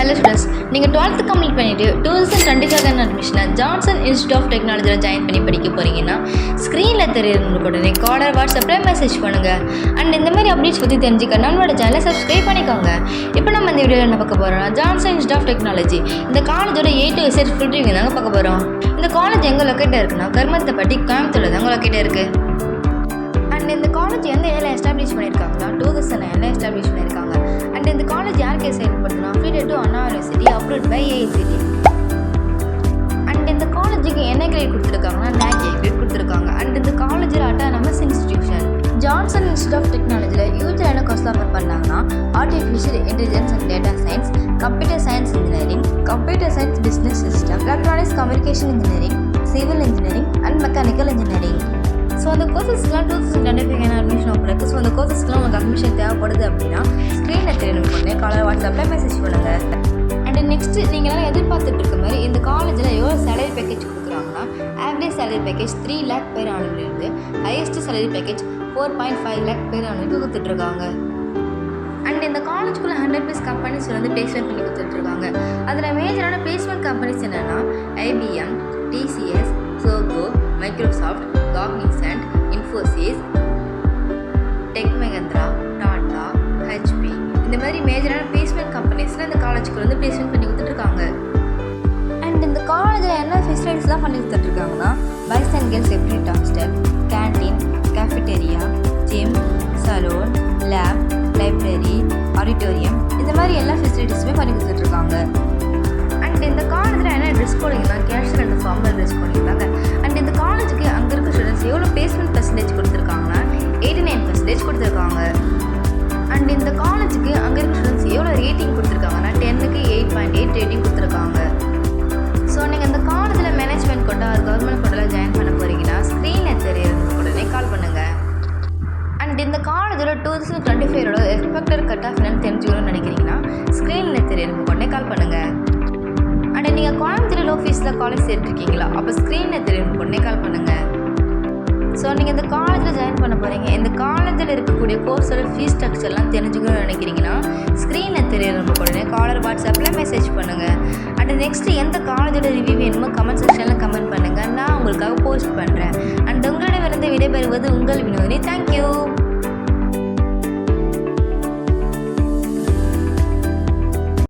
Hello students, நீங்கள் 12th complete பண்ணிவிட்டு 2025 அட்மிஷனில் Johnson institute of டெக்னாலஜியில் ஜாயின் பண்ணி படிக்க போகிறீங்கன்னா ஸ்க்ரீனில் தெரியுற உடனே காலர் வாட்ஸ்அப்பில் மெசேஜ் பண்ணுங்கள். அண்ட் இந்த மாதிரி அப்டேட்ஸ் பற்றி தெரிஞ்சுக்க நம்மளோட சேனலை சப்ஸ்கிரைப் பண்ணிக்கோங்க. இப்போ நம்ம இந்த வீடியோவில் என்ன பார்க்க போகிறோம்னா ஜான்சன் இன்ஸ்டியூட் ஆஃப் டெக்னாலஜி இந்த காலேஜோட A to Z full review தாங்க பார்க்க போகிறோம். இந்த காலேஜ் எங்கே லொக்கேட்டாக இருக்குன்னா கர்மத்தப்பட்டி கோயம்புத்தூரில் தாங்க லொக்கேட்டாக இருக்குது. அண்ட் இந்த காலேஜ் எந்த ஏரியாவில் எஸ்டாப்ளிஷ் பண்ணியிருக்காங்கன்னா 2009 எஸ்டாப்ளிஷ் பண்ணியிருக்காங்க. அண்ட் இந்த காலேஜ் யாருக்கு செயல்படுத்துனா affiliated to Anna university approved by AICTE. And இந்த காலேஜுக்கு என்ன கிரேட் கொடுத்துருக்காங்கன்னா NAC A கிரேட் கொடுத்துருக்காங்க. அண்ட் இந்த காலேஜில் autonomous institution. Johnson institute of டெக்னாலஜியில் யூஜில் என்ன கோர்ஸ் ஆஃபர் பண்ணாங்கன்னா artificial intelligence and data science, computer science engineering, computer science business system, electronics communication engineering, civil engineering and mechanical engineering. So அந்த கோர்சஸ்க்குலாம் 2025 admission open இருக்குது. So அந்த கோர்சஸ்க்குலாம் உங்களுக்கு அட்மிஷன் தேவைப்படுது அப்படின்னா ஸ்க்ரீனில் தெரியணும் பண்ணி காலர் வாட்ஸ்அப்பில் மெசேஜ் பண்ணுங்கள். அண்ட் நெக்ஸ்ட்டு நீங்களாம் எதிர்பார்த்துட்டு இருக்க மாதிரி இந்த காலேஜில் எவ்வளோ சேலரி பேக்கேஜ் கொடுக்குறாங்கன்னா ஆவரேஜ் சேலரி பேக்கேஜ் 3 lakh பேர் ஆனுலேருந்து ஹையஸ்ட் சேலரி பேக்கேஜ் 4.5 lakh பேர் ஆனுக்கு கொடுத்துட்ருக்காங்க. அண்ட் இந்த காலேஜுக்குள்ளே 100+ கம்பெனிஸ் வந்து பிளேஸ்மெண்ட் பண்ணி கொடுத்துட்ருக்காங்க. அதில் மேஜரான பிளேஸ்மெண்ட் கம்பெனிஸ் என்னென்னா IBM, TCS, Cisco, Microsoft, Cognizant, Infosys, Tech Mahindra, Tata, HP இந்த மாதிரி மேஜரான பிளேஸ்மெண்ட் கம்பெனிஸில் இந்த காலேஜுக்கு வந்து பிளேஸ்மெண்ட் பண்ணி கொடுத்துட்ருக்காங்க. அண்ட் இந்த காலேஜில் என்ன ஃபெசிலிட்டிஸ்லாம் பண்ணி கொடுத்துட்ருக்காங்கன்னா boys and girls separate hostel, canteen, cafeteria, gym, salon, lab, library, auditorium இந்த மாதிரி எல்லா ஃபெசிலிட்டிஸுமே பண்ணி கொடுத்துட்ருக்காங்க. அண்ட் இந்த காலேஜில் என்ன ட்ரெஸ் கோடிங்னா casual and formal dress coding தாங்க. அண்ட் இந்த காலேஜுக்கு அங்கே இருக்க ஸ்டூடெண்ட்ஸ் எவ்வளோ பிளேஸ்மெண்ட் பர்சன்டேஜ் கொடுத்துருக்காங்கன்னா 89% கொடுத்துருக்காங்க. அண்ட் இந்த காலேஜுக்கு அங்கே இருக்க ஸ்டூடெண்ட்ஸ் எவ்வளோ ரேட்டிங் கொடுத்துருக்காங்கன்னா 10க்கு 8.8 ரேட்டிங் கொடுத்துருக்காங்க. ஸோ நீங்கள் இந்த காலேஜில் மேனேஜ்மெண்ட் கோட்டா ஒரு கவர்மெண்ட் கோட்டாவில் ஜாயின் பண்ண போகிறீங்கன்னா ஸ்க்ரீனில் தெரியறது உடனே கால் பண்ணுங்கள். அண்ட் இந்த காலேஜோட 2025 எக்ஸ்பெக்டட் கட் ஆஃப் என்னன்னு தெரிஞ்சுக்கணும்னு நினைக்கிறீங்கன்னா ஸ்க்ரீனில் தெரியறது உடனே கால் பண்ணுங்கள். அண்ட் நீங்கள் கோயம்புத்தூர் லோ ஃபீஸில் காலேஜ் சேர்த்துருக்கீங்களா அப்போ ஸ்க்ரீனில் தெரியும் உடனே கால் பண்ணுங்கள். ஸோ நீங்கள் இந்த காலேஜில் ஜாயின் பண்ண போகிறீங்க, இந்த காலேஜில் இருக்கக்கூடிய கோர்ஸோட ஃபீஸ் ஸ்ட்ரக்சர்லாம் தெரிஞ்சுக்கணும்னு நினைக்கிறீங்கன்னா ஸ்க்ரீனில் தெரியும் உடனே காலர் வாட்ஸ்அப்பில் மெசேஜ் பண்ணுங்கள். அண்ட் நெக்ஸ்ட்டு எந்த காலேஜோட ரிவ்யூ வேணுமோ கமெண்ட் செக்ஷனில் கமெண்ட் பண்ணுங்கள், நான் உங்களுக்காக போஸ்ட் பண்ணுறேன். அண்ட் உங்களிடமிருந்து விடைபெறுவது உங்கள் வினோதினி. தேங்க்யூ.